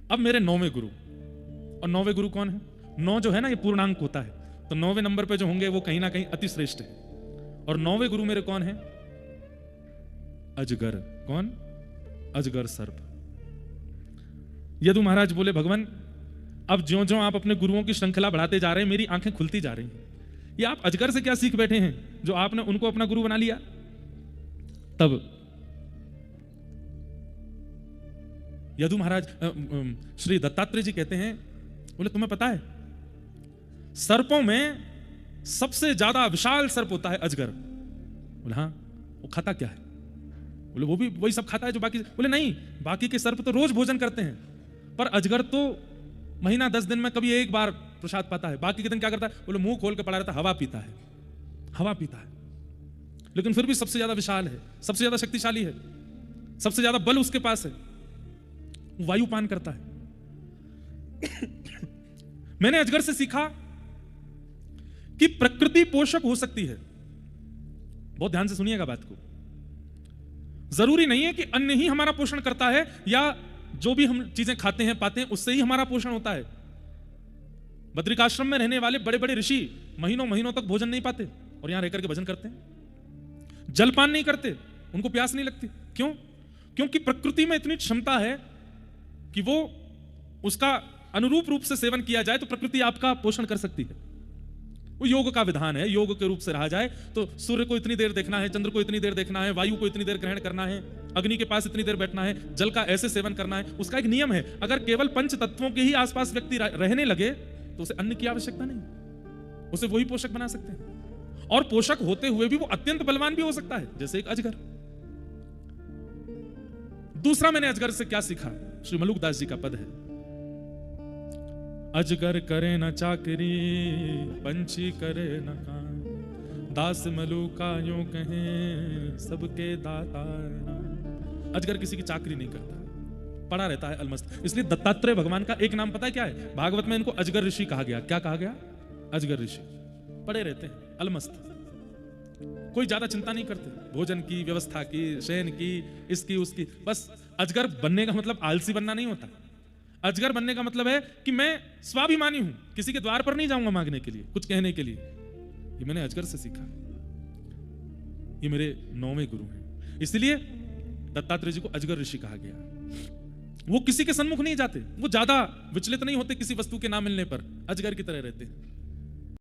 अब मेरे 9वें गुरु, और 9वें गुरु कौन है? 9 जो है ना ये पूर्णांक होता है, तो 9वें नंबर पे जो होंगे वो कहीं ना कहीं अति श्रेष्ठ है। और 9वें गुरु मेरे कौन है? अजगर। कौन? अजगर सर्प। यदु महाराज बोले भगवान अब ज्यों ज्यों आप अपने गुरुओं की श्रृंखला बढ़ाते जा रहे हैं मेरी आंखें खुलती जा रही हैं। ये आप अजगर से क्या सीख बैठे हैं जो आपने उनको अपना गुरु बना लिया? तब यदु महाराज श्री दत्तात्रेय जी कहते हैं, बोले तुम्हें पता है सर्पों में सबसे ज्यादा विशाल सर्प होता है अजगर। बोले हाँ, वो खाता क्या है? बोले वो भी वही सब खाता है जो बाकी। बोले नहीं, बाकी के सर्प तो रोज भोजन करते हैं, पर अजगर तो महीना 10 दिन में कभी एक बार प्रसाद पाता है। बाकी के दिन क्या करता है? बोले मुंह खोल के पड़ा रहता है, हवा पीता है, हवा पीता है, लेकिन फिर भी सबसे ज्यादा विशाल है, सबसे ज्यादा शक्तिशाली है, सबसे ज्यादा बल उसके पास है, वायुपान करता है। मैंने अजगर से सीखा कि प्रकृति पोषक हो सकती है। बहुत ध्यान से सुनिएगा बात को। जरूरी नहीं है कि अन्न ही हमारा पोषण करता है या जो भी हम चीजें खाते हैं पाते हैं उससे ही हमारा पोषण होता है। बद्रिकाश्रम में रहने वाले बड़े बड़े ऋषि महीनों महीनों तक भोजन नहीं पाते और यहां रहकर के भजन करते हैं। जलपान नहीं करते, उनको प्यास नहीं लगती। क्यों? क्योंकि प्रकृति में इतनी क्षमता है कि वो उसका अनुरूप रूप से सेवन किया जाए तो प्रकृति आपका पोषण कर सकती है। वो योग का विधान है। योग के रूप से रहा जाए तो सूर्य को इतनी देर देखना है, चंद्र को इतनी देर देखना है, वायु को इतनी देर ग्रहण करना है, अग्नि के पास इतनी देर बैठना है, जल का ऐसे सेवन करना है, उसका एक नियम है। अगर केवल पंच तत्वों के ही आसपास व्यक्ति रहने लगे तो उसे अन्न की आवश्यकता नहीं, उसे वही पोषक बना सकते हैं। और पोषक होते हुए भी वो अत्यंत बलवान भी हो सकता है, जैसे एक अजगर। दूसरा मैंने अजगर से क्या सीखा? श्री मलुकदास जी का पद है, अजगर करे न चाकरी पंछी करे न काम, दास मलुका यूं कहे सबके दाता। अजगर किसी की चाकरी नहीं करता, पड़ा रहता है अलमस्त। इसलिए दत्तात्रेय भगवान का एक नाम पता है क्या है? भागवत में इनको अजगर ऋषि कहा गया। क्या कहा गया? अजगर ऋषि। पड़े रहते हैं अलमस्त, कोई ज्यादा चिंता नहीं करते भोजन की, व्यवस्था की, शयन की, इसकी उसकी। बस अजगर बनने का मतलब आलसी बनना नहीं होता। अजगर बनने का मतलब है कि मैं स्वाभिमानी हूं, किसी के द्वार पर नहीं जाऊंगा मांगने के लिए, कुछ कहने के लिए। ये मैंने अजगर से सीखा। ये मेरे 9वें गुरु हैं, इसलिए दत्तात्रेय जी को अजगर ऋषि कहा गया। वो किसी के सन्मुख नहीं जाते, वो ज्यादा विचलित नहीं होते किसी वस्तु के ना मिलने पर, अजगर की तरह रहते हैं।